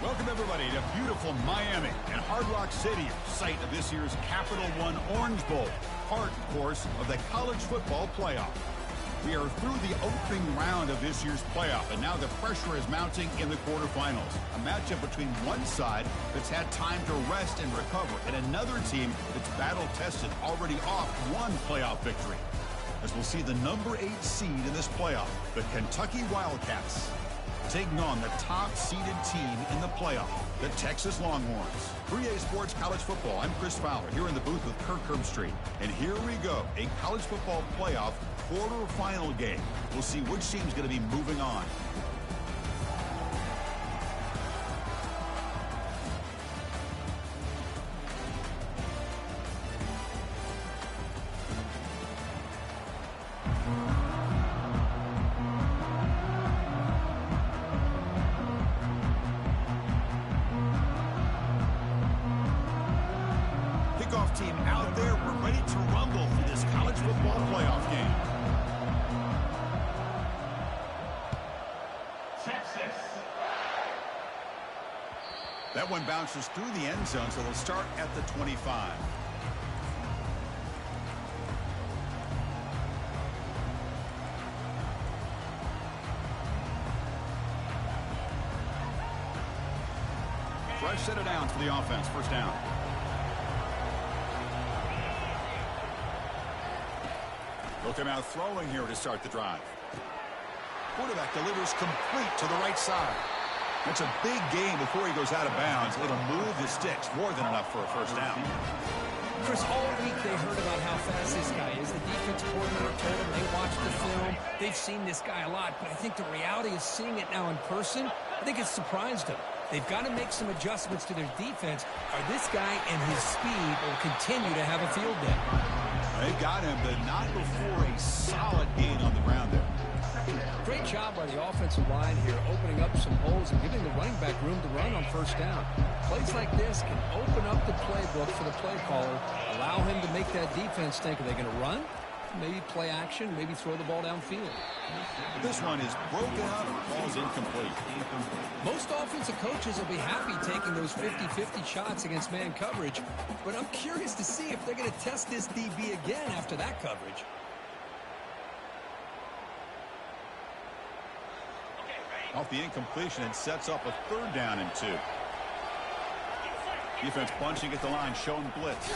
Welcome, everybody, to beautiful Miami and Hard Rock Stadium, site of this year's Capital One Orange Bowl, part, of course, of the college football playoff. We are through the opening round of this year's playoff, and now the pressure is mounting in the quarterfinals. A matchup between one side that's had time to rest and recover, and another team that's battle-tested, already off one playoff victory. As we'll see the number 8 seed in this playoff, the Kentucky Wildcats, taking on the top-seeded team in the playoff, the Texas Longhorns. 3A Sports College Football. I'm Chris Fowler here in the booth with Kirk Herbstreit. And here we go, a college football playoff quarterfinal game. We'll see which team's going to be moving on. Team out there, we're ready to rumble for this college football playoff game. Texas. That one bounces through the end zone, so they'll start at the 25. Fresh set of downs for the offense, first down. They'll come out throwing here to start the drive. Quarterback delivers complete to the right side. That's a big gain before he goes out of bounds. It'll move the sticks, more than enough for a first down. Chris, all week they heard about how fast this guy is. The defense coordinator told them they watched the film. They've seen this guy a lot, but I think the reality is seeing it now in person, I think it's surprised them. They've got to make some adjustments to their defense, or this guy and his speed will continue to have a field day. They got him, but not before a solid gain on the ground there. Great job by the offensive line here, opening up some holes and giving the running back room to run on first down. Plays like this can open up the playbook for the play caller, allow him to make that defense think, are they going to run? Maybe play action, maybe throw the ball downfield. This one is broken up, ball's incomplete. Most offensive coaches will be happy taking those 50-50 shots against man coverage, but I'm curious to see if they're going to test this DB again after that coverage. Off the incompletion, it sets up a third down and 2. Defense bunching at the line, showing blitz.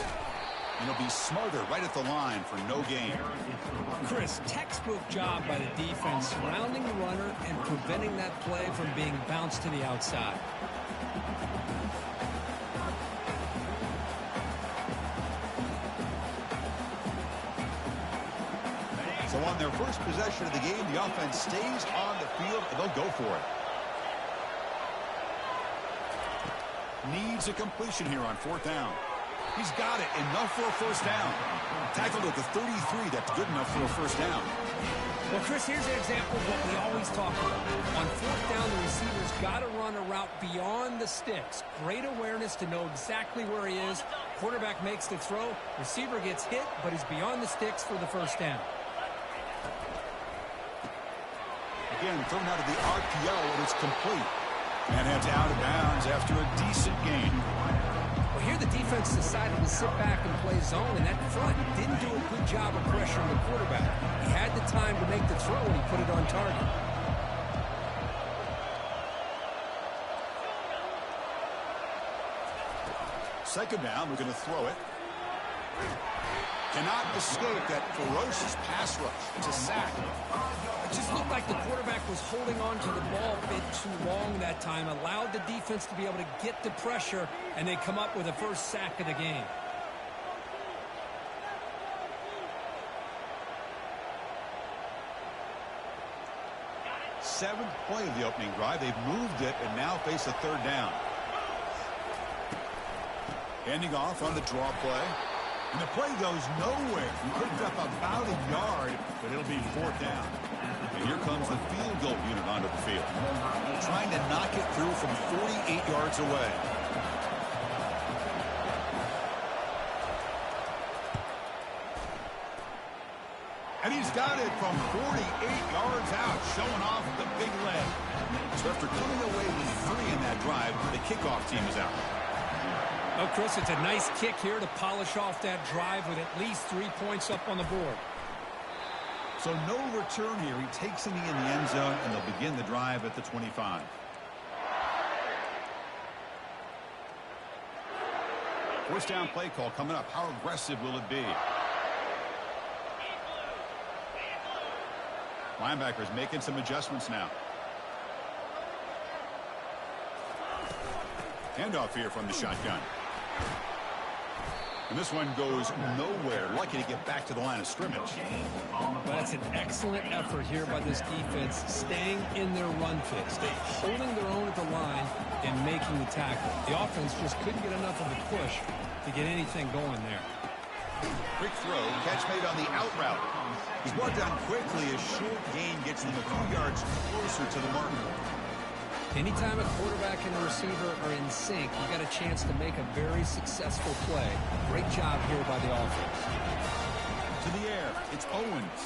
And it'll be smothered right at the line for no gain. Chris, textbook job by the defense, surrounding the runner and preventing that play from being bounced to the outside. So on their first possession of the game, the offense stays on the field, and they'll go for it. Needs a completion here on fourth down. He's got it. Enough for a first down. Tackled at the 33. That's good enough for a first down. Well, Chris, here's an example of what we always talk about. On fourth down, the receiver's got to run a route beyond the sticks. Great awareness to know exactly where he is. Quarterback makes the throw. Receiver gets hit, but he's beyond the sticks for the first down. Again, thrown out of the RPO, and it's complete. And heads out of bounds after a decent gain. Well, here the defense decided to sit back and play zone, and that front didn't do a good job of pressuring the quarterback. He had the time to make the throw, and he put it on target. Second down, we're going to throw it. Cannot escape that ferocious pass rush. It's a sack. It just looked like the quarterback was holding on to the ball a bit too long that time, allowed the defense to be able to get the pressure, and they come up with the first sack of the game. Seventh play of the opening drive. They've moved it and now face a third down. Handing off on the draw play. And the play goes nowhere. He picked up about a yard, but it'll be fourth down. And here comes the field goal unit onto the field. Trying to knock it through from 48 yards away. And he's got it from 48 yards out, showing off the big leg. So after coming away with 3 in that drive, the kickoff team is out. Oh, Chris, it's a nice kick here to polish off that drive with at least 3 points up on the board. So no return here. He takes it in the end zone, and they'll begin the drive at the 25. First down play call coming up. How aggressive will it be? Linebackers making some adjustments now. Handoff here from the shotgun. And this one goes nowhere. Lucky to get back to the line of scrimmage. Well, that's an excellent effort here by this defense, staying in their run fit, holding their own at the line and making the tackle. The offense just couldn't get enough of a push to get anything going there. Quick throw, catch made on the out route. He's brought down quickly. A short gain gets them a few yards closer to the marker. Anytime a quarterback and a receiver are in sync, you got a chance to make a very successful play. Great job here by the offense. To the air, it's Owens.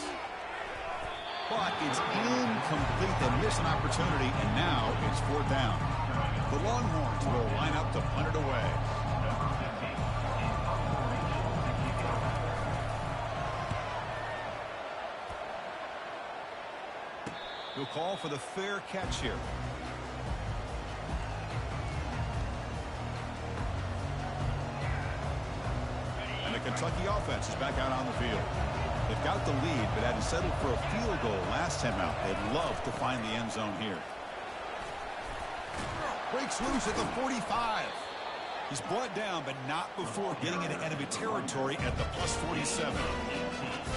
But it's incomplete. They miss an opportunity, and now it's 4th down. The Longhorns will line up to punt it away. He'll call for the fair catch here. And the Kentucky offense is back out on the field. They've got the lead, but had to settle for a field goal last time out. They'd love to find the end zone here. Breaks loose at the 45. He's brought down, but not before getting into enemy territory at the +47.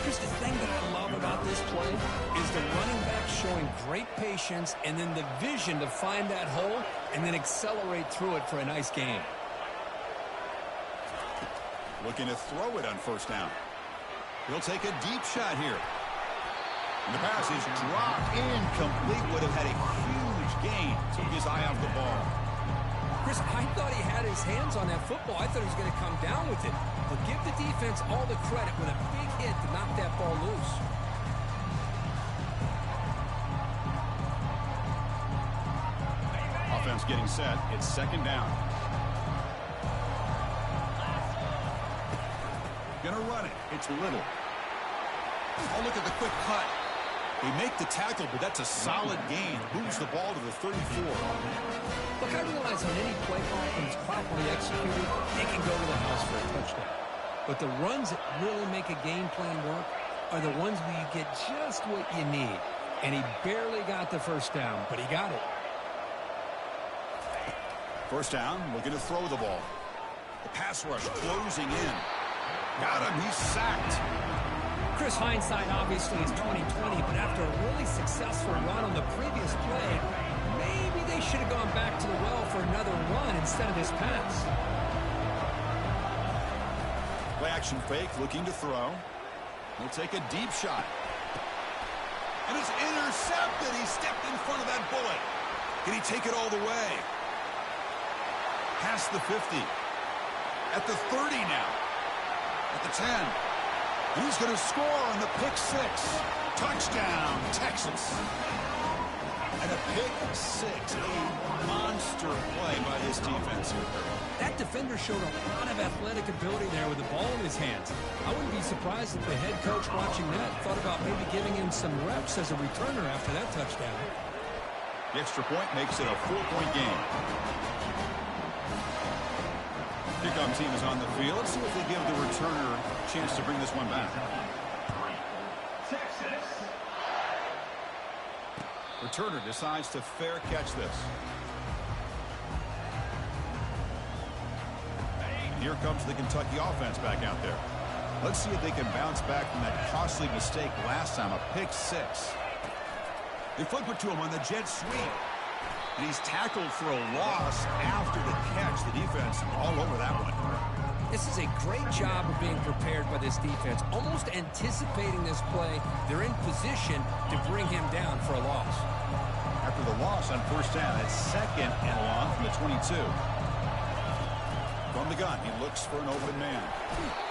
Chris, the thing that I love about this play is the running back showing great patience and then the vision to find that hole and then accelerate through it for a nice gain. Looking to throw it on first down. He'll take a deep shot here. And the pass is dropped incomplete. Would have had a huge gain. Took his eye off the ball. Chris, I thought he had his hands on that football. I thought he was going to come down with it. But give the defense all the credit with a big hit to knock that ball loose. Offense getting set. It's 2nd down. Gonna run it. It's Little. Oh, look at the quick cut. They make the tackle, but that's a solid gain. Moves the ball to the 34. Look, I realize on any play call, when it's properly executed, it can go to the house for a touchdown. But the runs that really make a game plan work are the ones where you get just what you need. And he barely got the first down, but he got it. First down, looking to throw the ball. The pass rush closing in. Got him, he's sacked. Chris, hindsight obviously is 20/20, but after a really successful run on the previous play, maybe they should have gone back to the well for another run instead of this pass. Play action fake, looking to throw. He'll take a deep shot. And it's intercepted. He stepped in front of that bullet. Can he take it all the way? Past the 50. At the 30 now. At the 10. And he's going to score on the pick 6. Touchdown, Texas. And a pick 6. A monster play by this defense here. That defender showed a lot of athletic ability there with the ball in his hands. I wouldn't be surprised if the head coach watching that thought about maybe giving him some reps as a returner after that touchdown. The extra point makes it a 4-point game. Kickoff team is on the field. Let's see if they give the returner a chance to bring this one back. Returner decides to fair catch this. And here comes the Kentucky offense back out there. Let's see if they can bounce back from that costly mistake last time, a pick 6. They flip it to him on the jet sweep. And he's tackled for a loss after the catch. The defense all over that one. This is a great job of being prepared by this defense. Almost anticipating this play, they're in position to bring him down for a loss. After the loss on first down, it's 2nd and long from the 22. From the gun, he looks for an open man.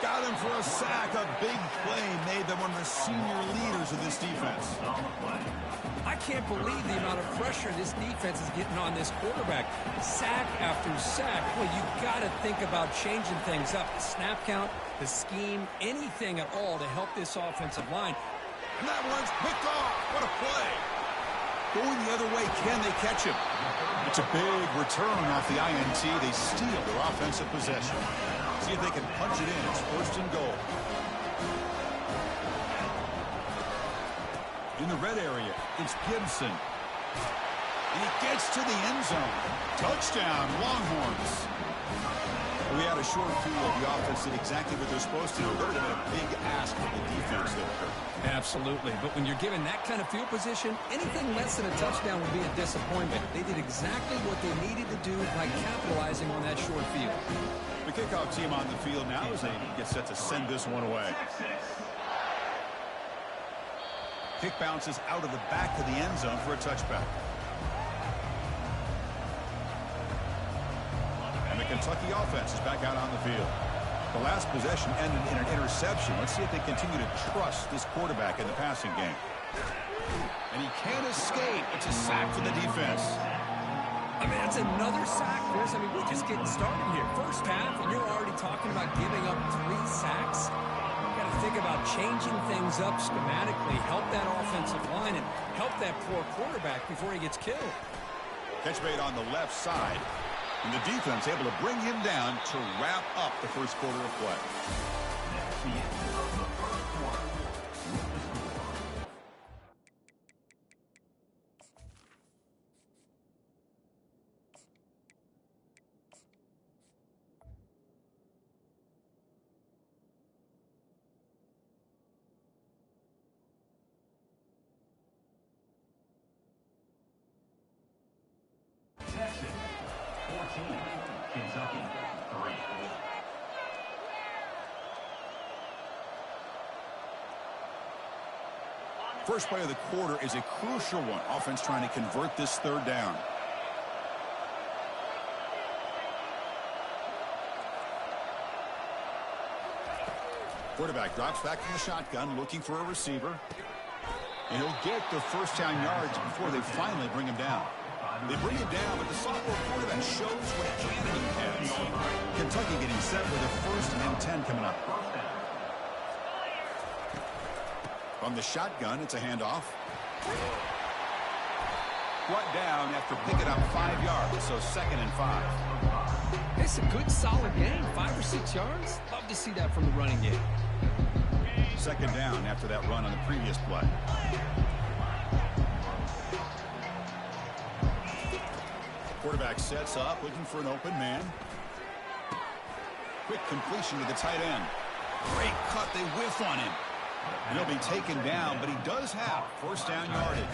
Got him for a sack. A big play made them one of the senior leaders of this defense. I can't believe the amount of pressure this defense is getting on this quarterback. Sack after sack. Well, you got to think about changing things up. The snap count, the scheme, anything at all to help this offensive line. And that one's picked off. What a play. Going the other way, can they catch him? It's a big return off the INT. They steal their offensive possession. See if they can punch it in. It's first and goal. In the red area, it's Gibson. And he gets to the end zone. Touchdown, Longhorns. We had a short view of the offense did exactly what they're supposed to do. There would have been a big ask of the defense there. Absolutely. But when you're given that kind of field position, anything less than a touchdown would be a disappointment. They did exactly what they needed to do by capitalizing on that short field. The kickoff team on the field now as they get set to send this one away. Kick bounces out of the back of the end zone for a touchback. And the Kentucky offense is back out on the field. The last possession ended in an interception. Let's see if they continue to trust this quarterback in the passing game. And he can't escape. It's a sack for the defense. I mean, that's another sack, Chris. I mean, we're just getting started here. First half, and you're already talking about giving up 3 sacks. You've got to think about changing things up schematically, help that offensive line, and help that poor quarterback before he gets killed. Catch made on the left side. And the defense able to bring him down to wrap up the first quarter of play. Kentucky 3. First play of the quarter is a crucial one. Offense trying to convert this third down. Quarterback drops back from the shotgun, looking for a receiver. And he'll get the first down yards before they finally bring him down. They bring him down, but the sophomore quarterback shows what a cannon he has. Kentucky getting set with a 1st and 10 coming up. From the shotgun, it's a handoff. Brought down after picking up 5 yards, so 2nd and 5. It's a good, solid game. 5 or 6 yards. Love to see that from the running game. 2nd down after that run on the previous play. Quarterback sets up, looking for an open man. Quick completion to the tight end. Great cut, they whiff on him. And he'll be taken down, but he does have 1st down yardage.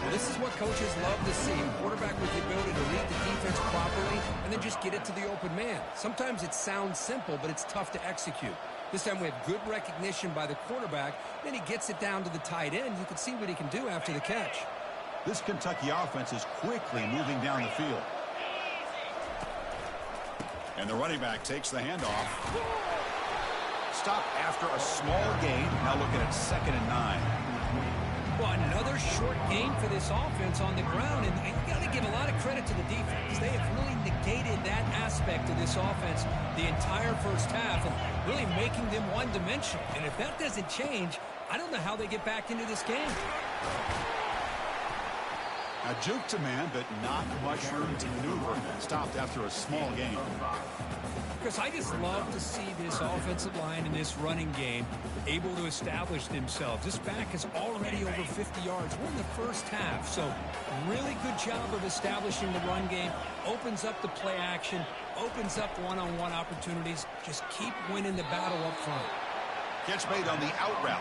Well, this is what coaches love to see. A quarterback with the ability to read the defense properly and then just get it to the open man. Sometimes it sounds simple, but it's tough to execute. This time we have good recognition by the quarterback. Then he gets it down to the tight end. You can see what he can do after the catch. This Kentucky offense is quickly moving down the field. And the running back takes the handoff. Stop after a small gain. Now looking at 2nd and 9. Well, another short game for this offense on the ground, and you got to give a lot of credit to the defense. They have really negated that aspect of this offense the entire first half and really making them one-dimensional. And if that doesn't change, I don't know how they get back into this game. A juke to man, but not much room to maneuver. Stopped after a small gain. Because I just love to see this offensive line in this running game able to establish themselves. This back is already over 50 yards. We're in the first half, so really good job of establishing the run game. Opens up the play action, opens up one-on-one opportunities. Just keep winning the battle up front. Catch made on the out route.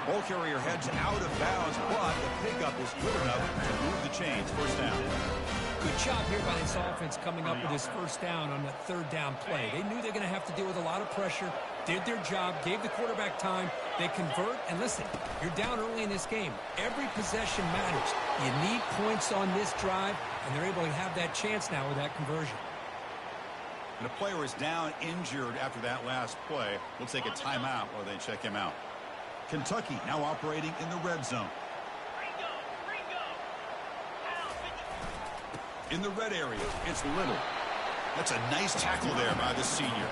Ball carrier heads out of bounds, but the pickup is good enough to move the chains. 1st down. Good job here by this offense coming up with this 1st down on that 3rd down play. They knew they're going to have to deal with a lot of pressure, did their job, gave the quarterback time. They convert, and listen, you're down early in this game. Every possession matters. You need points on this drive, and they're able to have that chance now with that conversion. And a player is down injured after that last play. We'll take a timeout while they check him out. Kentucky now operating in the red zone. In the red area, it's Little. That's a nice tackle there by the senior.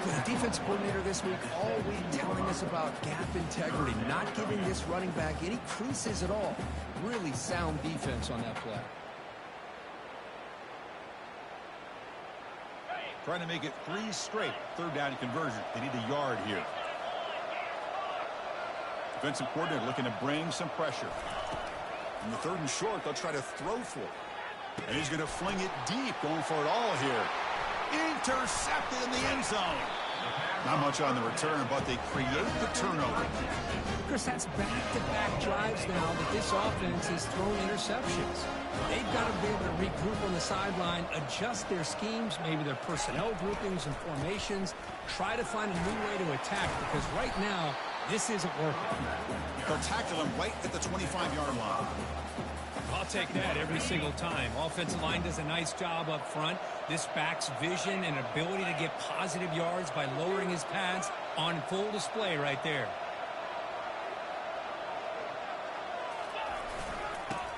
The defense coordinator this week all week telling us about gap integrity, not giving this running back any creases at all. Really sound defense on that play. Trying to make it 3 straight. Third down conversion. They need a yard here. Defensive coordinator looking to bring some pressure. In the 3rd and short, they'll try to throw for it. And he's going to fling it deep, going for it all here. Intercepted in the end zone. Not much on the return, but they create the turnover. Chris, that's back-to-back drives now that this offense has thrown interceptions. They've got to be able to regroup on the sideline, adjust their schemes, maybe their personnel groupings and formations, try to find a new way to attack, because right now, this isn't working. They'll tackle him right at the 25-yard line. I'll take that every single time. Offensive line does a nice job up front. This back's vision and ability to get positive yards by lowering his pads on full display right there.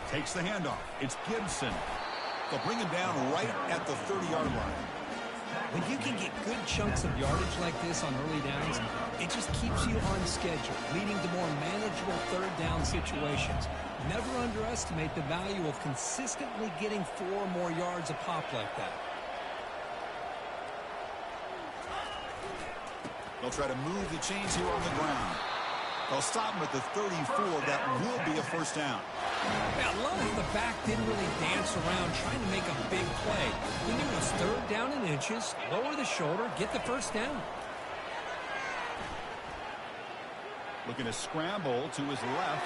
Takes the handoff. It's Gibson. They'll bring him down right at the 30-yard line. When you can get good chunks of yardage like this on early downs, it just keeps you on schedule, leading to more manageable third down situations. Never underestimate the value of consistently getting 4 or more yards a pop like that. They'll try to move the chains here on the ground. They'll stop him at the 34. That will be a first down. Yeah, I love the back didn't really dance around trying to make a big play. He knew it was 3rd down in inches, lower the shoulder, get the first down. Looking to scramble to his left.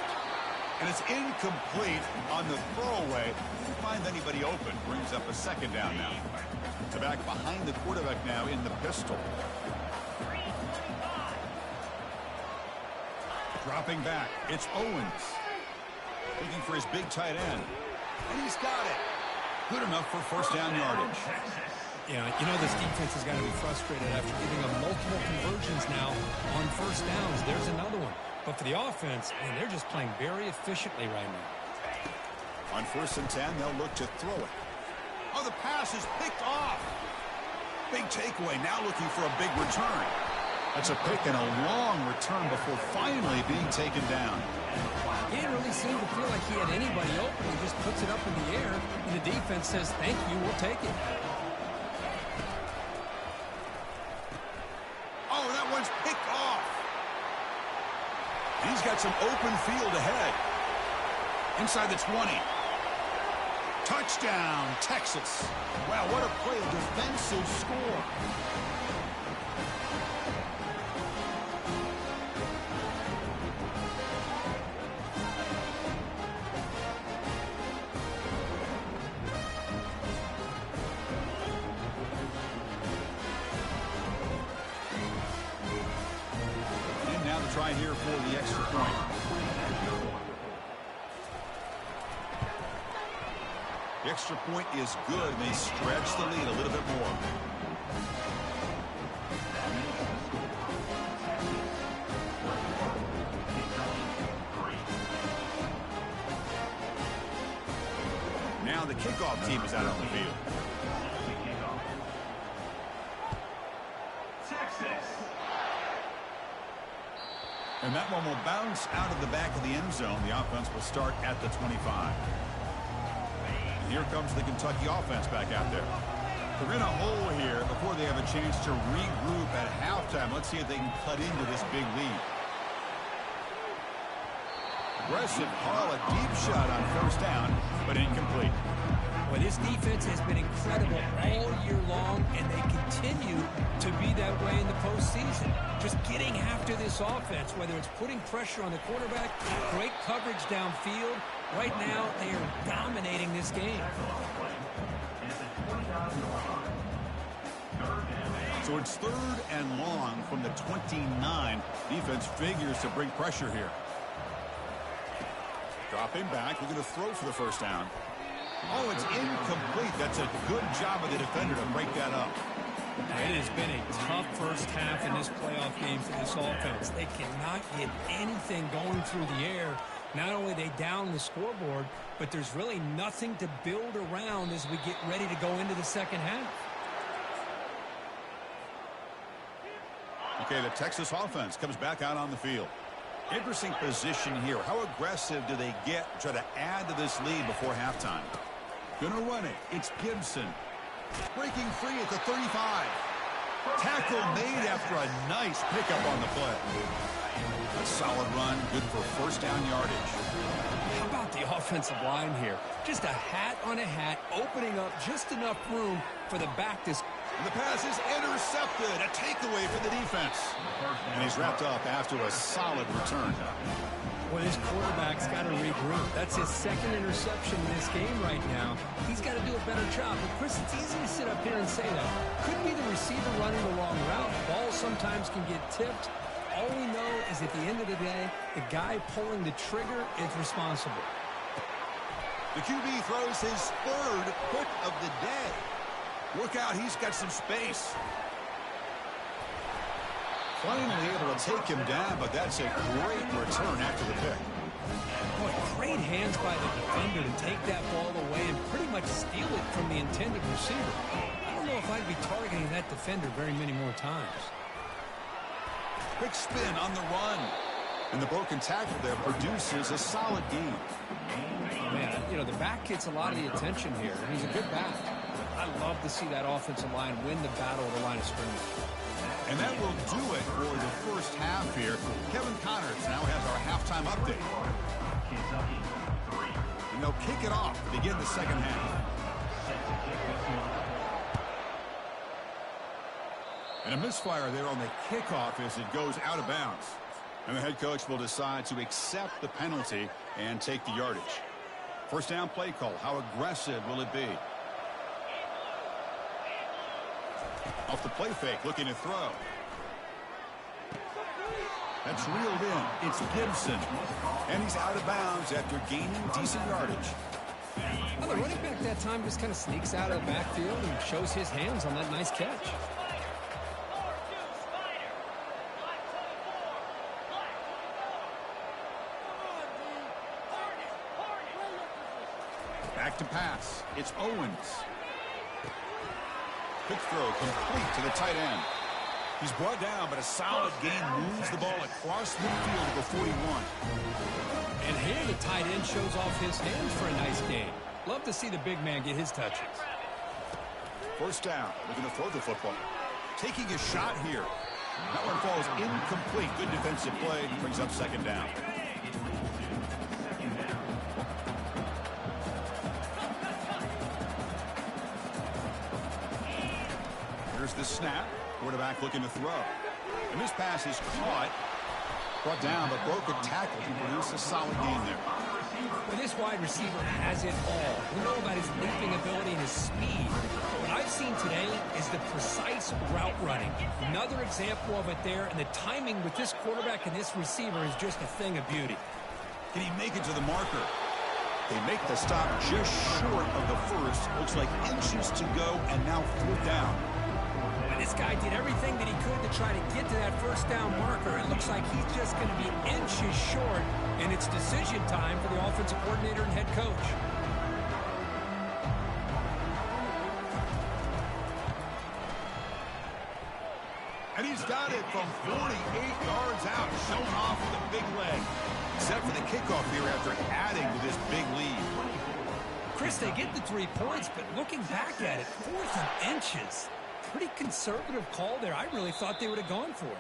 And it's incomplete on the throwaway. Can't find anybody open. Brings up a 2nd down now. The back behind the quarterback now in the pistol. Dropping back. It's Owens. Looking for his big tight end. And he's got it. Good enough for first down yardage. Yeah, you know this defense has got to be frustrated after giving them multiple conversions now on first downs. There's another one. But for the offense, man, they're just playing very efficiently right now. On 1st and 10, they'll look to throw it. Oh, the pass is picked off. Big takeaway. Now looking for a big return. That's a pick and a long return before finally being taken down. He didn't really seem to feel like he had anybody open. He just puts it up in the air, and the defense says, thank you, we'll take it. Oh, that one's picked off. He's got some open field ahead. Inside the 20. Touchdown, Texas. Wow, what a play, a defensive score. Try here for the extra point. The extra point is good. They stretch the lead a little bit more. Now the kickoff team is out on the field. And that one will bounce out of the back of the end zone. The offense will start at the 25. And here comes the Kentucky offense back out there. They're in a hole here before they have a chance to regroup at halftime. Let's see if they can cut into this big lead. Aggressive call, a deep shot on first down, but incomplete. Well, this defense has been incredible all year long, and they continue to be that way in the postseason. Just getting after this offense, whether it's putting pressure on the quarterback, great coverage downfield. Right now, they are dominating this game. So it's 3rd and long from the 29. Defense figures to bring pressure here. Dropping back, looking to throw for the first down. Oh, it's incomplete. That's a good job of the defender to break that up. It has been a tough first half in this playoff game for this offense. They cannot get anything going through the air. Not only are they down the scoreboard, but there's really nothing to build around as we get ready to go into the second half. Okay, the Texas offense comes back out on the field. Interesting position here. How aggressive do they get to try to add to this lead before halftime? Gonna run it. It's Gibson. Breaking free at the 35. Tackle made after a nice pickup on the play. A solid run, good for first down yardage. How about the offensive line here? Just a hat on a hat, opening up just enough room for the back to... And the pass is intercepted. A takeaway for the defense. And he's wrapped up after a solid return. Well, his quarterback's got to regroup. That's his second interception in this game right now. He's got to do a better job. But, Chris, it's easy to sit up here and say that. Could be the receiver running the wrong route. Balls sometimes can get tipped. All we know is at the end of the day, the guy pulling the trigger is responsible. The QB throws his third pick of the day. Look out, he's got some space. Finally able to take him down, but that's a great return after the pick. Boy, great hands by the defender to take that ball away and pretty much steal it from the intended receiver. I don't know if I'd be targeting that defender very many more times. Quick spin on the run. And the broken tackle there produces a solid gain. Man, you know, the back gets a lot of the attention here. He's a good back. I love to see that offensive line win the battle of the line of scrimmage. And that will do it for the first half here. Kevin Connors now has our halftime update. And they'll kick it off to begin the second half. And a misfire there on the kickoff as it goes out of bounds. And the head coach will decide to accept the penalty and take the yardage. First down play call. How aggressive will it be? Off the play fake, looking to throw. That's reeled in. It's Gibson. And he's out of bounds after gaining decent yardage. Well, the running back that time just kind of sneaks out of the backfield and shows his hands on that nice catch. Back to pass. It's Owens. Quick throw complete to the tight end. He's brought down, but a solid gain moves the ball across midfield to the 41. And here the tight end shows off his hands for a nice gain. Love to see the big man get his touches. First down. Looking to throw the football. Taking a shot here. That one falls incomplete. Good defensive play. Brings up second down. Here's the snap. Quarterback looking to throw. And this pass is caught. Brought down, but broke a tackle to produce a solid gain there. Well, this wide receiver has it all. We know about his leaping ability and his speed. What I've seen today is the precise route running. Another example of it there, and the timing with this quarterback and this receiver is just a thing of beauty. Can he make it to the marker? They make the stop just short of the first. Looks like inches to go, and now 4th down. This guy did everything that he could to try to get to that first down marker. It looks like he's just going to be inches short, and it's decision time for the offensive coordinator and head coach. And he's got it from 48 yards out, showing off with a big leg. Set for the kickoff here after adding to this big lead. Chris, they get the 3 points, but looking back at it, 4th and inches. Pretty conservative call there. I really thought they would have gone for it.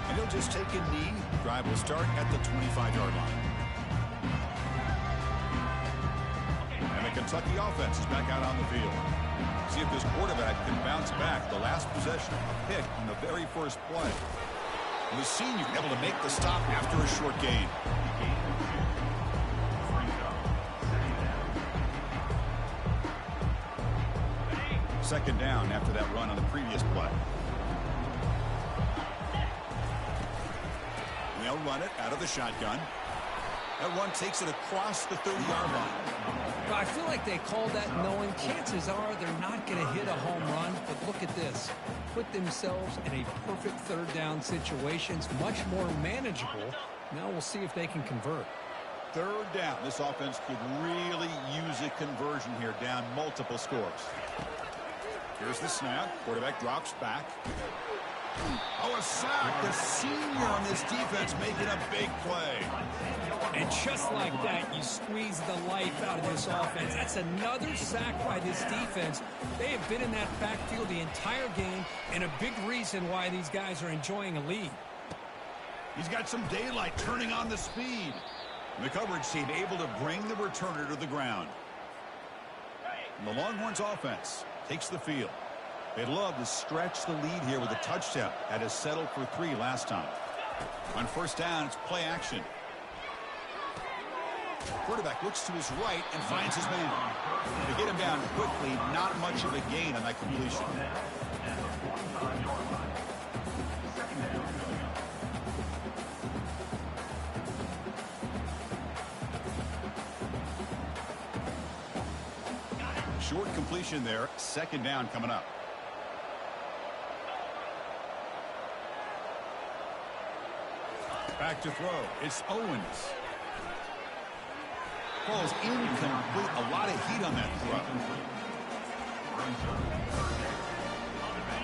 And he'll just take a knee. Drive will start at the 25-yard line. And the Kentucky offense is back out on the field. See if this quarterback can bounce back. The last possession, a pick on the very first play. And the senior able to make the stop after a short gain. Second down after that run on the previous play. And they'll run it out of the shotgun. That run takes it across the 30-yard line. Well, I feel like they called that knowing chances are they're not going to hit a home run, but look at this. Put themselves in a perfect third down situation. It's much more manageable. Now we'll see if they can convert. Third down. This offense could really use a conversion here, down multiple scores. Here's the snap. Quarterback drops back. Oh, a sack. The senior on this defense making a big play. And just like that, you squeeze the life out of this offense. That's another sack by this defense. They have been in that backfield the entire game, and a big reason why these guys are enjoying a lead. He's got some daylight, turning on the speed. And the coverage team able to bring the returner to the ground. And the Longhorns offense takes the field. They'd love to stretch the lead here with a touchdown. Had to settle for 3 last time. On first down, it's play action. Quarterback looks to his right and finds his man. To get him down quickly, not much of a gain on that completion. Short completion there. Second down coming up. Back to throw. It's Owens. Falls incomplete. A lot of heat on that throw.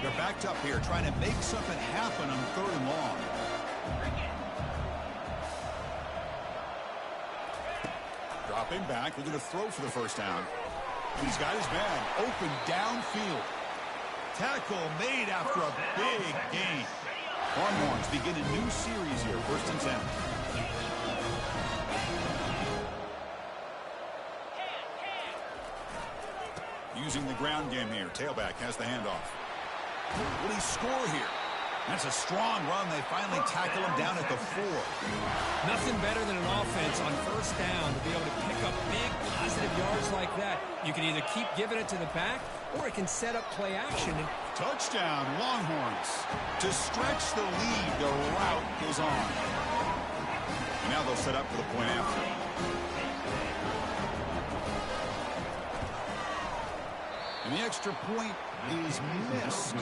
They're backed up here trying to make something happen on third and long. Dropping back. Looking to throw for the first down. He's got his man open downfield. Tackle made after a big gain. Longhorns begin a new series here. 1st and 10. Using the ground game here. Tailback has the handoff. Will he score here? That's a strong run. They finally tackle him down at the 4. Nothing better than an offense on first down to be able to pick up big positive yards like that. You can either keep giving it to the back, or it can set up play action. Touchdown, Longhorns. To stretch the lead, the route goes on. Now they'll set up for the point after. And the extra point is missed.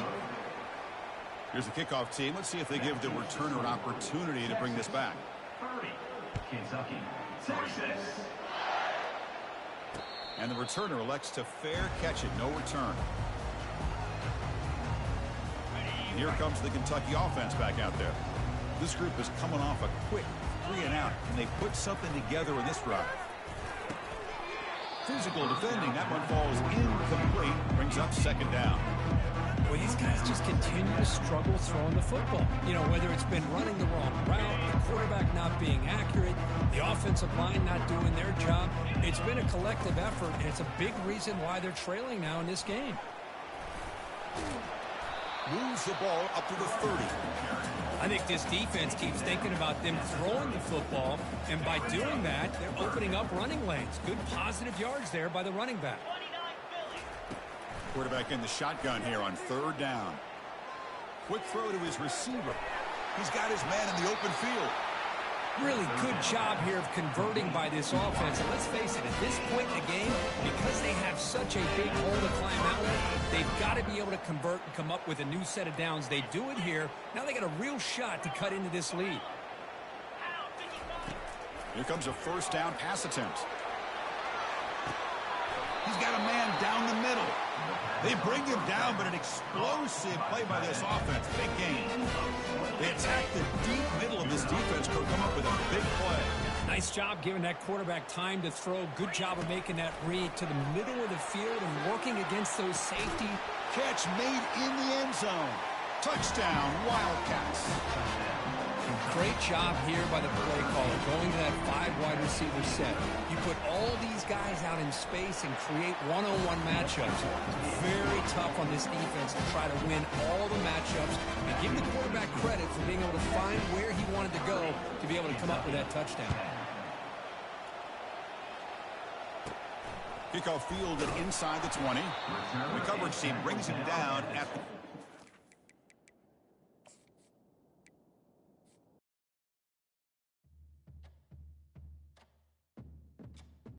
Here's the kickoff team. Let's see if they give the returner an opportunity to bring this back. 30. Kentucky, Texas. And the returner elects to fair catch it. No return. And here comes the Kentucky offense back out there. This group is coming off a quick 3 and out, and they put something together in this drive. Physical defending. That one falls incomplete. Brings up second down. Well, these guys just continue to struggle throwing the football. You know, whether it's been running the wrong route, the quarterback not being accurate, the offensive line not doing their job. It's been a collective effort, and it's a big reason why they're trailing now in this game. Moves the ball up to the 30. I think this defense keeps thinking about them throwing the football, and by doing that, they're opening up running lanes. Good positive yards there by the running back. Quarterback in the shotgun here on third down. Quick throw to his receiver. He's got his man in the open field. Really good job here of converting by this offense. And let's face it, at this point in the game, because they have such a big hole to climb out of, they've got to be able to convert and come up with a new set of downs. They do it here. Now they got a real shot to cut into this lead. Here comes a first down pass attempt. He's got a man down the middle. They bring him down, but an explosive play by this offense. Big gain. They attack the deep middle of this defense, go come up with a big play. Nice job giving that quarterback time to throw. Good job of making that read to the middle of the field and working against those safety. Catch made in the end zone. Touchdown, Wildcats. Great job here by the play caller, going to that 5 wide receiver set. You put all these guys out in space and create one-on-one matchups. Very tough on this defense to try to win all the matchups and give the quarterback credit for being able to find where he wanted to go to be able to come up with that touchdown. Kickoff fielded inside the 20. The coverage team brings him down at the